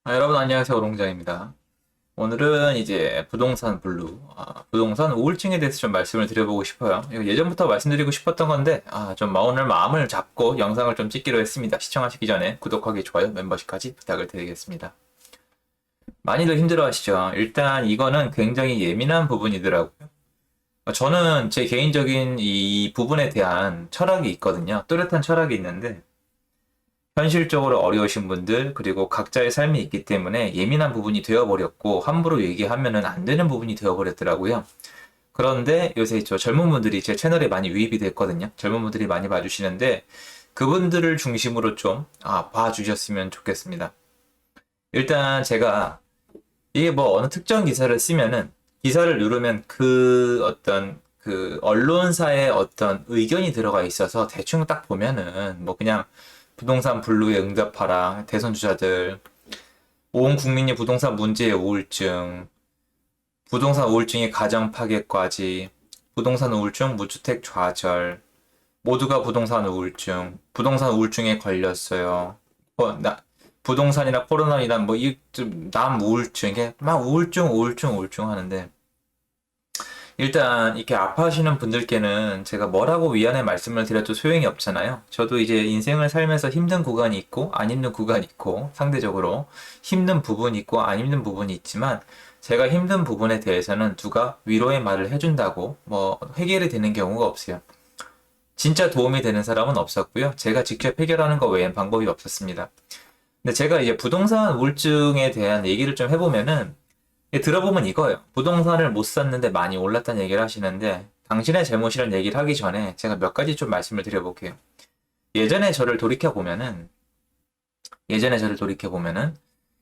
여러분 안녕하세요. 오롱장입니다. 오늘은 이제 부동산 블루, 부동산 우울증에 대해서 좀 말씀을 드려보고 싶어요. 이거 예전부터 말씀드리고 싶었던 건데, 오늘 마음을 잡고 영상을 좀 찍기로 했습니다. 시청하시기 전에 구독하기, 좋아요, 멤버십까지 부탁을 드리겠습니다. 많이들 힘들어 하시죠? 일단 이거는 굉장히 예민한 부분이더라고요. 저는 제 개인적인 이 부분에 대한 철학이 있거든요. 뚜렷한 철학이 있는데, 현실적으로 어려우신 분들, 그리고 각자의 삶이 있기 때문에 예민한 부분이 되어버렸고, 함부로 얘기하면은 안 되는 부분이 되어버렸더라고요. 그런데 요새 저 젊은 분들이 제 채널에 많이 유입이 됐거든요. 젊은 분들이 많이 봐주시는데, 그분들을 중심으로 좀, 봐주셨으면 좋겠습니다. 일단 제가, 이게 뭐 어느 특정 기사를 쓰면은, 기사를 누르면 그 언론사의 어떤 의견이 들어가 있어서 대충 딱 보면은, 뭐 그냥, 부동산 블루에 응답하라. 대선 주자들. 온 국민이 부동산 문제에 우울증. 부동산 우울증이 가정 파괴까지. 부동산 우울증, 무주택 좌절. 모두가 부동산 우울증. 부동산 우울증에 걸렸어요. 부동산이나 코로나이나 뭐 남 우울증. 이게 막 우울증 하는데. 일단 이렇게 아파하시는 분들께는 제가 뭐라고 위안의 말씀을 드려도 소용이 없잖아요. 저도 이제 인생을 살면서 힘든 구간이 있고 안 힘든 구간이 있고 상대적으로 힘든 부분이 있고 안 힘든 부분이 있지만 제가 힘든 부분에 대해서는 누가 위로의 말을 해준다고 뭐 해결이 되는 경우가 없어요. 진짜 도움이 되는 사람은 없었고요. 제가 직접 해결하는 것 외엔 방법이 없었습니다. 근데 제가 이제 부동산 우울증에 대한 얘기를 좀 해보면은 들어보면 이거예요. 부동산을 못 샀는데 많이 올랐다는 얘기를 하시는데 당신의 잘못이라는 얘기를 하기 전에 제가 몇 가지 좀 말씀을 드려볼게요. 예전에 저를 돌이켜보면은 예전에 저를 돌이켜보면은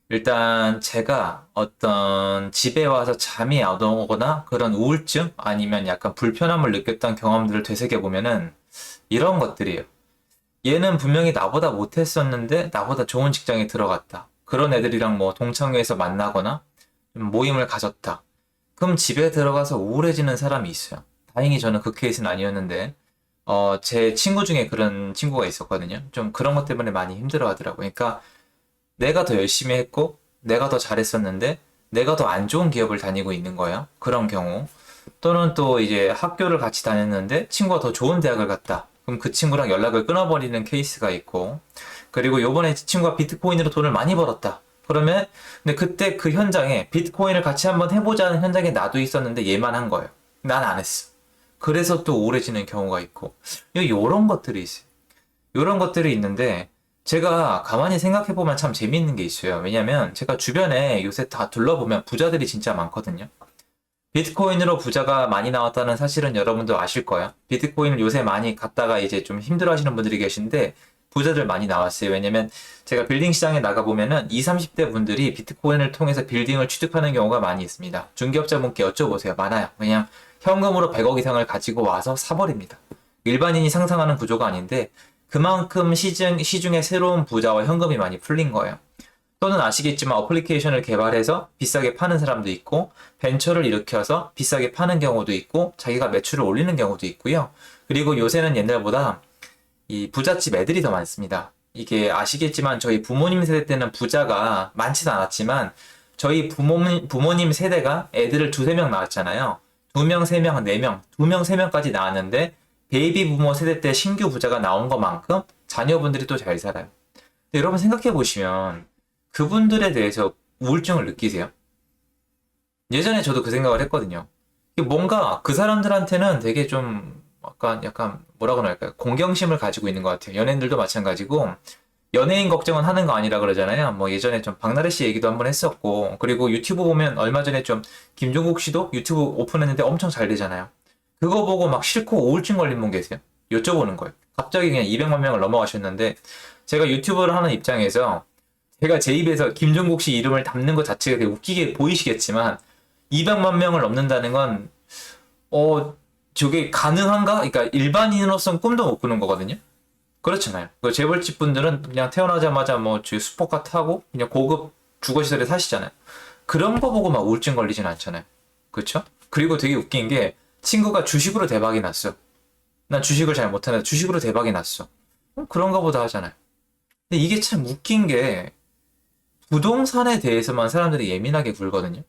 일단 제가 어떤 집에 와서 잠이 안 오거나 그런 우울증 아니면 약간 불편함을 느꼈던 경험들을 되새겨보면은 이런 것들이에요. 얘는 분명히 나보다 못했었는데 나보다 좋은 직장에 들어갔다. 그런 애들이랑 뭐 동창회에서 만나거나 모임을 가졌다. 그럼 집에 들어가서 우울해지는 사람이 있어요. 다행히 저는 그 케이스는 아니었는데, 제 친구 중에 그런 친구가 있었거든요. 좀 그런 것 때문에 많이 힘들어 하더라고요. 그러니까 내가 더 열심히 했고, 내가 더 잘했었는데, 내가 더 안 좋은 기업을 다니고 있는 거예요. 그런 경우. 또는 또 이제 학교를 같이 다녔는데, 친구가 더 좋은 대학을 갔다. 그럼 그 친구랑 연락을 끊어버리는 케이스가 있고, 그리고 요번에 친구가 비트코인으로 돈을 많이 벌었다. 그러면 근데 그때 그 현장에 비트코인을 같이 한번 해보자는 현장에 나도 있었는데 얘만 한 거예요. 난 안 했어. 그래서 또 우울해지는 경우가 있고 요런 것들이 있어요. 요런 것들이 있는데 제가 가만히 생각해보면 참 재미있는 게 있어요. 왜냐면 제가 주변에 요새 다 둘러보면 부자들이 진짜 많거든요. 비트코인으로 부자가 많이 나왔다는 사실은 여러분도 아실 거예요. 비트코인을 요새 많이 갖다가 이제 좀 힘들어 하시는 분들이 계신데 부자들 많이 나왔어요. 왜냐면 제가 빌딩 시장에 나가보면은 20, 30대 분들이 비트코인을 통해서 빌딩을 취득하는 경우가 많이 있습니다. 중개업자분께 여쭤보세요. 많아요. 그냥 현금으로 100억 이상을 가지고 와서 사버립니다. 일반인이 상상하는 구조가 아닌데 그만큼 시중에 새로운 부자와 현금이 많이 풀린 거예요. 또는 아시겠지만 어플리케이션을 개발해서 비싸게 파는 사람도 있고 벤처를 일으켜서 비싸게 파는 경우도 있고 자기가 매출을 올리는 경우도 있고요. 그리고 요새는 옛날보다 이 부잣집 애들이 더 많습니다. 이게 아시겠지만 저희 부모님 세대 때는 부자가 많지는 않았지만 저희 부모님 세대가 애들을 두세 명 낳았잖아요. 두 명, 세 명, 네 명, 두 명, 세 명까지 낳았는데 베이비 부모 세대 때 신규 부자가 나온 것만큼 자녀분들이 또 잘 살아요. 근데 여러분 생각해 보시면 그분들에 대해서 우울증을 느끼세요? 예전에 저도 그 생각을 했거든요. 이게 뭔가 그 사람들한테는 되게 좀 약간 뭐라고 할까요? 공경심을 가지고 있는 것 같아요. 연예인들도 마찬가지고 연예인 걱정은 하는 거 아니라 그러잖아요. 뭐 예전에 좀 박나래 씨 얘기도 한번 했었고 그리고 유튜브 보면 얼마 전에 좀 김종국 씨도 유튜브 오픈했는데 엄청 잘 되잖아요. 그거 보고 막 싫고 우울증 걸린 분 계세요? 여쭤보는 거예요. 갑자기 그냥 200만 명을 넘어가셨는데 제가 유튜브를 하는 입장에서 제가 제 입에서 김종국 씨 이름을 담는 것 자체가 되게 웃기게 보이시겠지만 200만 명을 넘는다는 건 저게 가능한가? 그러니까 일반인으로서는 꿈도 못 꾸는 거거든요. 그렇잖아요. 그 재벌집 분들은 그냥 태어나자마자 뭐 슈퍼카 타고 그냥 고급 주거시설에 사시잖아요. 그런 거 보고 막 우울증 걸리진 않잖아요. 그렇죠? 그리고 되게 웃긴 게 친구가 주식으로 대박이 났어. 난 주식을 잘 못하는데 주식으로 대박이 났어. 그런가 보다 하잖아요. 근데 이게 참 웃긴 게 부동산에 대해서만 사람들이 예민하게 굴거든요.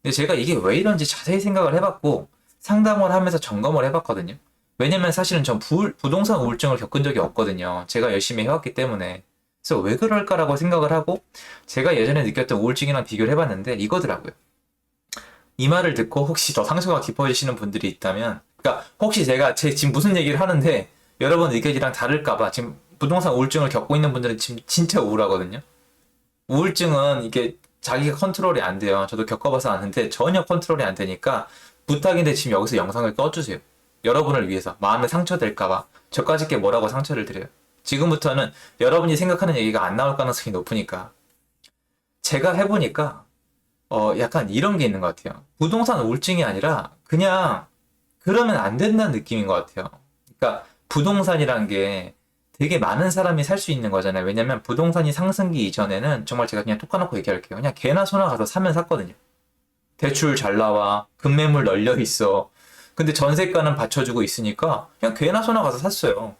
근데 제가 이게 왜 이런지 자세히 생각을 해봤고 상담을 하면서 점검을 해봤거든요. 왜냐면 사실은 전 부동산 우울증을 겪은 적이 없거든요. 제가 열심히 해왔기 때문에. 그래서 왜 그럴까라고 생각을 하고 제가 예전에 느꼈던 우울증이랑 비교를 해봤는데 이거더라고요. 이 말을 듣고 혹시 더 상처가 깊어지시는 분들이 있다면, 그러니까 혹시 제가 지금 무슨 얘기를 하는데 여러분 의견이랑 다를까봐 지금 부동산 우울증을 겪고 있는 분들은 지금 진짜 우울하거든요. 우울증은 이게 자기가 컨트롤이 안 돼요. 저도 겪어봐서 아는데 전혀 컨트롤이 안 되니까 부탁인데 지금 여기서 영상을 꺼주세요. 여러분을 위해서 마음에 상처될까봐 저까지 게 뭐라고 상처를 드려요. 지금부터는 여러분이 생각하는 얘기가 안 나올 가능성이 높으니까. 제가 해보니까 약간 이런 게 있는 것 같아요. 부동산 우울증이 아니라 그냥 그러면 안 된다는 느낌인 것 같아요. 그러니까 부동산이란 게 되게 많은 사람이 살 수 있는 거잖아요. 왜냐면 부동산이 상승기 이전에는 정말 제가 그냥 톡 까놓고 얘기할게요. 그냥 개나 소나 가서 사면 샀거든요. 대출 잘 나와. 급매물 널려 있어. 근데 전세가는 받쳐주고 있으니까 그냥 개나 소나 가서 샀어요.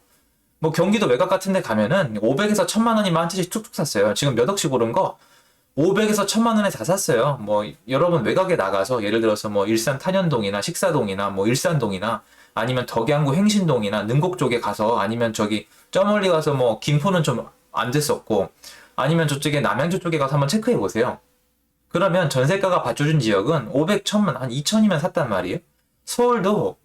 뭐 경기도 외곽 같은 데 가면은 500에서 1000만 원이면 한 채씩 툭툭 샀어요. 지금 몇 억씩 오른 거 500에서 1000만 원에 다 샀어요. 뭐 여러분 외곽에 나가서 예를 들어서 뭐 일산 탄현동이나 식사동이나 뭐 일산동이나 아니면 덕양구 행신동이나 능곡 쪽에 가서 아니면 저기 저 멀리 가서 뭐 김포는 좀 안 됐었고 아니면 저쪽에 남양주 쪽에 가서 한번 체크해 보세요. 그러면 전세가가 받쳐준 지역은 500, 1000만, 한 2000이면 샀단 말이에요. 서울도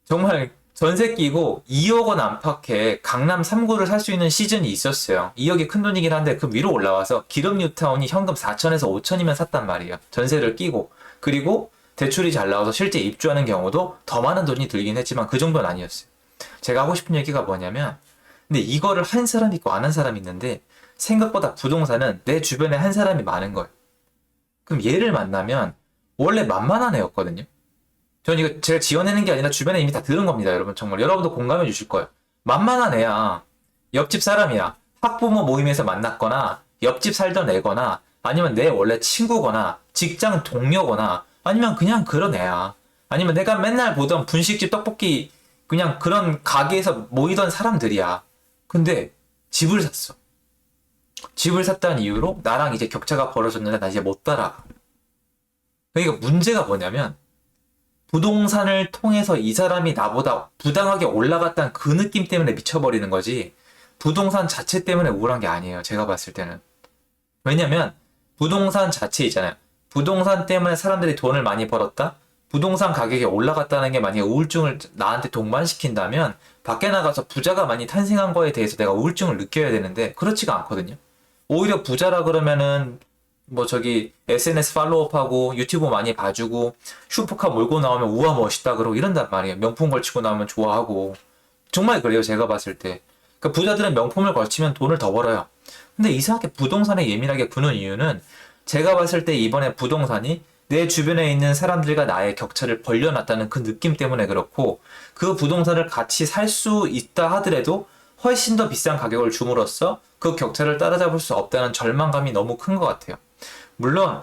정말 전세 끼고 2억 원 안팎에 강남 3구를 살 수 있는 시즌이 있었어요. 2억이 큰 돈이긴 한데 그 위로 올라와서 기름 뉴타운이 현금 4천에서 5천이면 샀단 말이에요. 전세를 끼고. 그리고 대출이 잘 나와서 실제 입주하는 경우도 더 많은 돈이 들긴 했지만 그 정도는 아니었어요. 제가 하고 싶은 얘기가 뭐냐면 근데 이거를 한 사람이 있고 안 한 사람이 있는데 생각보다 부동산은 내 주변에 한 사람이 많은 거예요. 그럼 얘를 만나면 원래 만만한 애였거든요. 전 이거 제가 지어내는 게 아니라 주변에 이미 다 들은 겁니다, 여러분. 정말 여러분도 공감해 주실 거예요. 만만한 애야. 옆집 사람이야. 학부모 모임에서 만났거나 옆집 살던 애거나 아니면 내 원래 친구거나 직장 동료거나 아니면 그냥 그런 애야. 아니면 내가 맨날 보던 분식집 떡볶이 그냥 그런 가게에서 모이던 사람들이야. 근데 집을 샀어. 집을 샀다는 이유로 나랑 이제 격차가 벌어졌는데 나 이제 못 따라가. 그러니까 문제가 뭐냐면 부동산을 통해서 이 사람이 나보다 부당하게 올라갔다는 그 느낌 때문에 미쳐버리는 거지 부동산 자체 때문에 우울한 게 아니에요. 제가 봤을 때는. 왜냐면 부동산 자체 있잖아요. 부동산 때문에 사람들이 돈을 많이 벌었다? 부동산 가격이 올라갔다는 게 만약에 우울증을 나한테 동반시킨다면 밖에 나가서 부자가 많이 탄생한 거에 대해서 내가 우울증을 느껴야 되는데 그렇지가 않거든요. 오히려 부자라 그러면은 뭐 저기 SNS 팔로우업하고 유튜브 많이 봐주고 슈퍼카 몰고 나오면 우와 멋있다 그러고 이런단 말이에요. 명품 걸치고 나오면 좋아하고 정말 그래요. 제가 봤을 때. 그러니까 부자들은 명품을 걸치면 돈을 더 벌어요. 근데 이상하게 부동산에 예민하게 구는 이유는 제가 봤을 때 이번에 부동산이 내 주변에 있는 사람들과 나의 격차를 벌려놨다는 그 느낌 때문에 그렇고 그 부동산을 같이 살 수 있다 하더라도 훨씬 더 비싼 가격을 줌으로써 그 격차를 따라잡을 수 없다는 절망감이 너무 큰 것 같아요. 물론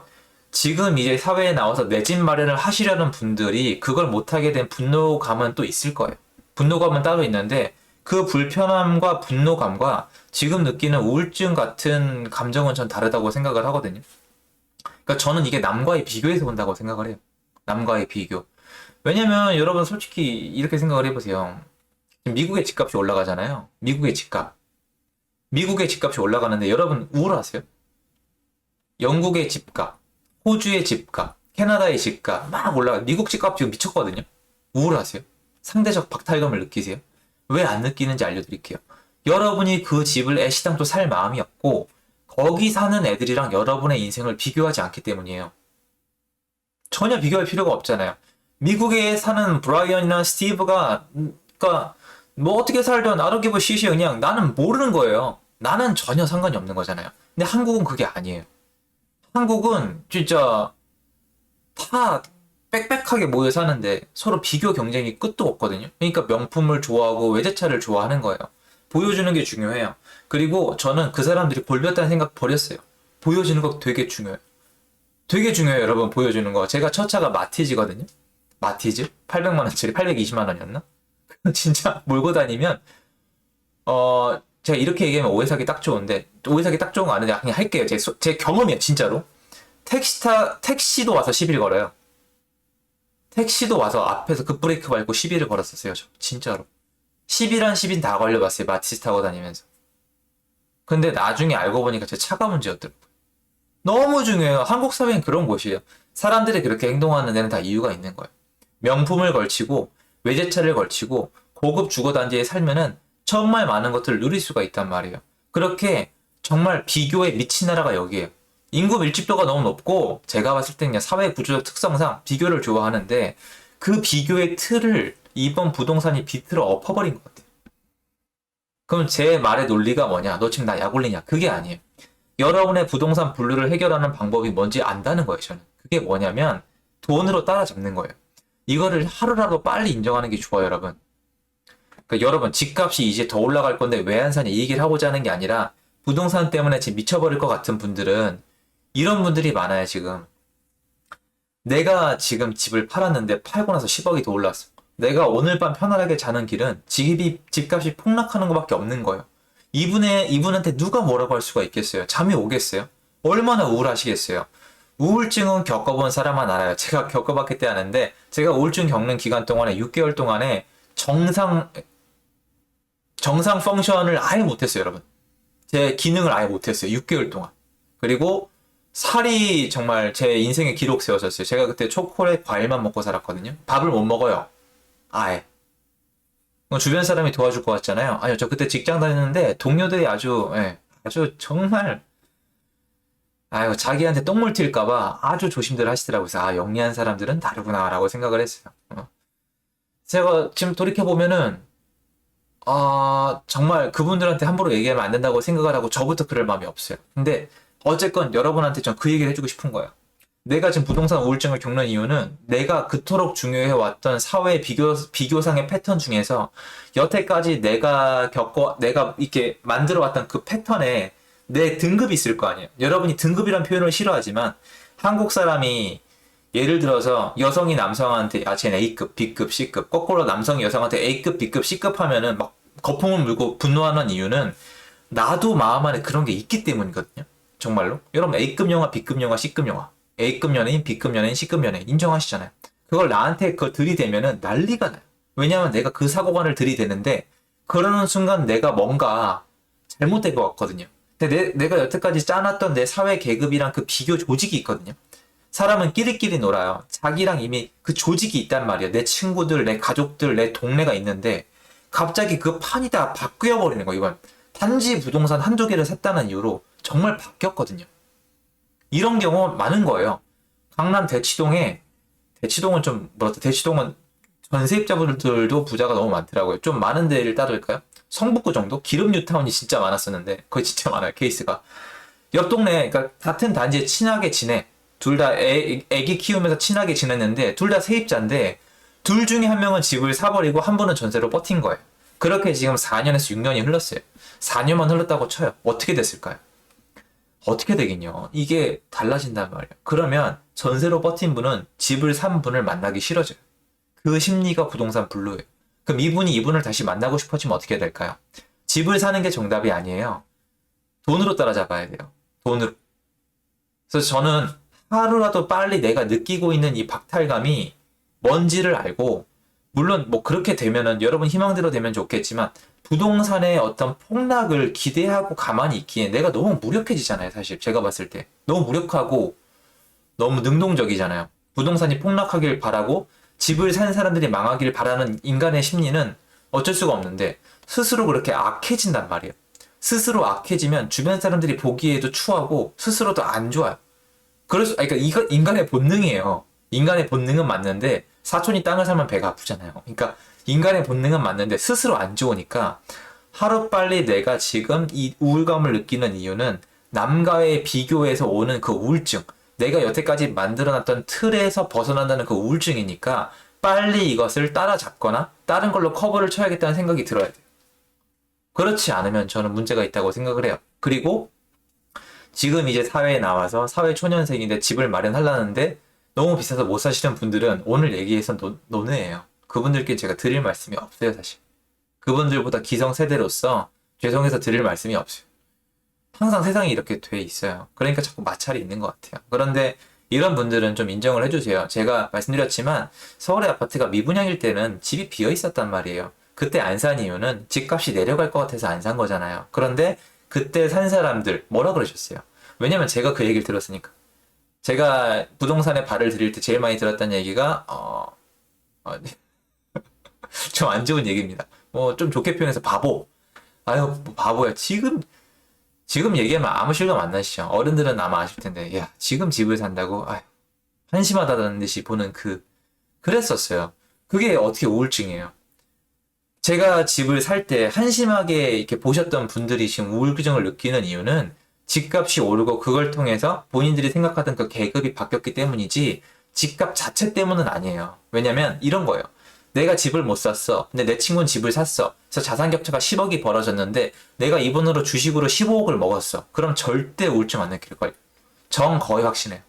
지금 이제 사회에 나와서 내 집 마련을 하시려는 분들이 그걸 못하게 된 분노감은 또 있을 거예요. 분노감은 따로 있는데 그 불편함과 분노감과 지금 느끼는 우울증 같은 감정은 전 다르다고 생각을 하거든요. 그러니까 저는 이게 남과의 비교에서 본다고 생각을 해요. 남과의 비교. 왜냐면 여러분 솔직히 이렇게 생각을 해보세요. 미국의 집값이 올라가잖아요. 미국의 집값. 미국의 집값이 올라가는데 여러분 우울하세요? 영국의 집값, 호주의 집값, 캐나다의 집값 막 올라가. 미국 집값 지금 미쳤거든요. 우울하세요? 상대적 박탈감을 느끼세요? 왜 안 느끼는지 알려드릴게요. 여러분이 그 집을 애시당초 살 마음이 없고 거기 사는 애들이랑 여러분의 인생을 비교하지 않기 때문이에요. 전혀 비교할 필요가 없잖아요. 미국에 사는 브라이언이나 스티브가 그러니까 뭐 어떻게 살든 아르기브 시시 그냥 나는 모르는 거예요. 나는 전혀 상관이 없는 거잖아요. 근데 한국은 그게 아니에요. 한국은 진짜 다 빽빽하게 모여 사는데 서로 비교 경쟁이 끝도 없거든요. 그러니까 명품을 좋아하고 외제차를 좋아하는 거예요. 보여주는 게 중요해요. 그리고 저는 그 사람들이 골렸다는 생각 버렸어요. 보여주는 거 되게 중요해요. 되게 중요해요, 여러분. 보여주는 거. 제가 첫 차가 마티즈거든요. 마티즈? 800만 원짜리 820만 원이었나? 진짜 몰고 다니면 제가 이렇게 얘기하면 오해 사기 딱 좋은데, 오해 사기 딱 좋은 거 아닌데, 그냥 할게요. 제 경험이에요, 진짜로. 택시도 와서 시비를 걸어요. 택시도 와서 앞에서 급브레이크 밟고 시비를 걸었었어요, 저. 진짜로. 시비란 시비는 다 걸려봤어요, 마티즈 타고 다니면서. 근데 나중에 알고 보니까 제 차가 문제였더라고요. 너무 중요해요. 한국 사회는 그런 곳이에요. 사람들이 그렇게 행동하는 데는 다 이유가 있는 거예요. 명품을 걸치고, 외제차를 걸치고, 고급 주거단지에 살면은 정말 많은 것들을 누릴 수가 있단 말이에요. 그렇게 정말 비교에 미친 나라가 여기에요. 인구 밀집도가 너무 높고 제가 봤을 때 그냥 사회 구조적 특성상 비교를 좋아하는데 그 비교의 틀을 이번 부동산이 비틀어 엎어버린 것 같아요. 그럼 제 말의 논리가 뭐냐? 너 지금 나 약올리냐? 그게 아니에요. 여러분의 부동산 분류를 해결하는 방법이 뭔지 안다는 거예요, 저는. 그게 뭐냐면 돈으로 따라잡는 거예요. 이거를 하루라도 빨리 인정하는 게 좋아요, 여러분. 그러니까 여러분, 집값이 이제 더 올라갈 건데 왜 안 사냐 이 얘기를 하고자 하는 게 아니라 부동산 때문에 지금 미쳐버릴 것 같은 분들은 이런 분들이 많아요, 지금. 내가 지금 집을 팔았는데 팔고 나서 10억이 더 올랐어. 내가 오늘 밤 편안하게 자는 길은 집값이 폭락하는 것밖에 없는 거예요. 이분한테 누가 뭐라고 할 수가 있겠어요? 잠이 오겠어요? 얼마나 우울하시겠어요? 우울증은 겪어본 사람만 알아요. 제가 겪어봤기 때문에 아는데, 제가 우울증 겪는 기간 동안에 6개월 동안에 정상 펑션을 아예 못했어요, 여러분. 제 기능을 아예 못했어요, 6개월 동안. 그리고 살이 정말 제 인생의 기록 세웠었어요. 제가 그때 초콜릿 과일만 먹고 살았거든요. 밥을 못 먹어요. 아예. 주변 사람이 도와줄 것 같잖아요. 아니요, 저 그때 직장 다녔는데 동료들이 아주 정말 자기한테 똥물 튈까봐 아주 조심들 하시더라고요. 그래서 영리한 사람들은 다르구나라고 생각을 했어요. 제가 지금 돌이켜보면은 정말 그분들한테 함부로 얘기하면 안 된다고 생각을 하고 저부터 그럴 마음이 없어요. 근데 어쨌건 여러분한테 전 그 얘기를 해주고 싶은 거예요. 내가 지금 부동산 우울증을 겪는 이유는 내가 그토록 중요해왔던 사회 비교상의 패턴 중에서 여태까지 내가 이렇게 만들어왔던 그 패턴에 내 등급이 있을 거 아니에요. 여러분이 등급이란 표현을 싫어하지만 한국 사람이 예를 들어서 여성이 남성한테 쟤는 A급, B급, C급, 거꾸로 남성이 여성한테 A급, B급, C급 하면은 막 거품을 물고 분노하는 이유는 나도 마음 안에 그런 게 있기 때문이거든요. 정말로. 여러분 A급 영화, B급 영화, C급 영화, A급 연예인, B급 연예인, C급 연예인 인정하시잖아요. 그걸 나한테 그걸 들이대면은 난리가 나요. 왜냐하면 내가 그 사고관을 들이대는데 그러는 순간 내가 뭔가 잘못된 것 같거든요. 근데 내가 여태까지 짜놨던 내 사회 계급이랑 그 비교 조직이 있거든요. 사람은 끼리끼리 놀아요. 자기랑 이미 그 조직이 있단 말이에요. 내 친구들, 내 가족들, 내 동네가 있는데 갑자기 그 판이 다 바뀌어버리는 거예요. 이건 단지 부동산 한두 개를 샀다는 이유로 정말 바뀌었거든요. 이런 경우 많은 거예요. 강남 대치동은 대치동은 전세입자분들도 부자가 너무 많더라고요. 좀 많은 데를 따를까요? 성북구 정도? 기름 뉴타운이 진짜 많았었는데 거의 진짜 많아요, 케이스가. 옆 동네, 그러니까 같은 단지에 친하게 지내. 둘 다 애기 키우면서 친하게 지냈는데 둘 다 세입자인데 둘 중에 한 명은 집을 사버리고 한 분은 전세로 버틴 거예요. 그렇게 지금 4년에서 6년이 흘렀어요. 4년만 흘렀다고 쳐요. 어떻게 됐을까요? 어떻게 되긴요. 이게 달라진단 말이에요. 그러면 전세로 버틴 분은 집을 산 분을 만나기 싫어져요. 그 심리가 부동산 블루예요. 그럼 이분을 다시 만나고 싶어지면 어떻게 될까요? 집을 사는 게 정답이 아니에요. 돈으로 따라잡아야 돼요. 돈으로. 그래서 저는 하루라도 빨리 내가 느끼고 있는 이 박탈감이 뭔지를 알고, 물론 뭐 그렇게 되면은 여러분 희망대로 되면 좋겠지만 부동산의 어떤 폭락을 기대하고 가만히 있기에 내가 너무 무력해지잖아요. 사실 제가 봤을 때 너무 무력하고 너무 능동적이잖아요. 부동산이 폭락하길 바라고 집을 산 사람들이 망하길 바라는 인간의 심리는 어쩔 수가 없는데 스스로 그렇게 악해진단 말이에요. 스스로 악해지면 주변 사람들이 보기에도 추하고 스스로도 안 좋아요. 그러니까 이거 인간의 본능이에요. 인간의 본능은 맞는데 사촌이 땅을 사면 배가 아프잖아요. 그러니까 인간의 본능은 맞는데 스스로 안 좋으니까 하루빨리 내가 지금 이 우울감을 느끼는 이유는 남과의 비교에서 오는 그 우울증, 내가 여태까지 만들어놨던 틀에서 벗어난다는 그 우울증이니까 빨리 이것을 따라잡거나 다른 걸로 커버를 쳐야겠다는 생각이 들어야 돼요. 그렇지 않으면 저는 문제가 있다고 생각을 해요. 그리고 지금 이제 사회에 나와서 사회 초년생인데 집을 마련하려는데 너무 비싸서 못 사시는 분들은 오늘 얘기에서 논의예요. 그분들께 제가 드릴 말씀이 없어요, 사실. 그분들보다 기성세대로서 죄송해서 드릴 말씀이 없어요. 항상 세상이 이렇게 돼 있어요. 그러니까 자꾸 마찰이 있는 것 같아요. 그런데 이런 분들은 좀 인정을 해주세요. 제가 말씀드렸지만 서울의 아파트가 미분양일 때는 집이 비어 있었단 말이에요. 그때 안 산 이유는 집값이 내려갈 것 같아서 안 산 거잖아요. 그런데 그때 산 사람들 뭐라 그러셨어요? 왜냐면 제가 그 얘기를 들었으니까. 제가 부동산에 발을 들일 때 제일 많이 들었던 얘기가 좀 안 좋은 얘기입니다. 뭐 좀 좋게 표현해서 바보. 아유 뭐 바보야. 지금 얘기하면 아무 실감 안 나시죠? 어른들은 아마 아실 텐데, 야, 지금 집을 산다고? 아휴, 한심하다는 듯이 보는 그랬었어요. 그게 어떻게 우울증이에요? 제가 집을 살 때 한심하게 이렇게 보셨던 분들이 지금 우울증을 느끼는 이유는 집값이 오르고 그걸 통해서 본인들이 생각하던 그 계급이 바뀌었기 때문이지 집값 자체 때문은 아니에요. 왜냐면 이런 거예요. 내가 집을 못 샀어. 근데 내 친구는 집을 샀어. 그래서 자산 격차가 10억이 벌어졌는데 내가 이분으로 주식으로 15억을 먹었어. 그럼 절대 우울증 안 느낄걸요. 정 거의 확신해요.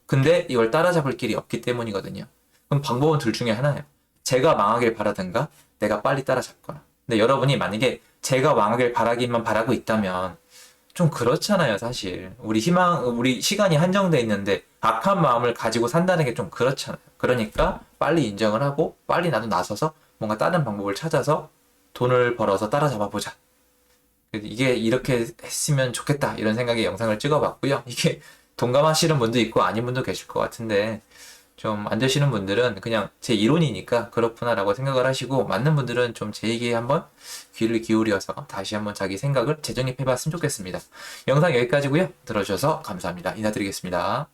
근데 이걸 따라잡을 길이 없기 때문이거든요. 그럼 방법은 둘 중에 하나예요. 제가 망하길 바라든가 내가 빨리 따라잡거나. 근데 여러분이 만약에 제가 망하길 바라기만 바라고 있다면 좀 그렇잖아요, 사실. 우리 시간이 한정돼 있는데 악한 마음을 가지고 산다는 게 좀 그렇잖아요. 그러니까 빨리 인정을 하고 빨리 나도 나서서 뭔가 다른 방법을 찾아서 돈을 벌어서 따라잡아 보자. 이게 이렇게 했으면 좋겠다 이런 생각에 영상을 찍어봤고요. 이게 동감하시는 분도 있고 아닌 분도 계실 것 같은데 좀 안 되시는 분들은 그냥 제 이론이니까 그렇구나라고 생각을 하시고 맞는 분들은 좀 제 얘기에 한번 귀를 기울여서 다시 한번 자기 생각을 재정립해 봤으면 좋겠습니다. 영상 여기까지고요. 들어주셔서 감사합니다. 인사드리겠습니다.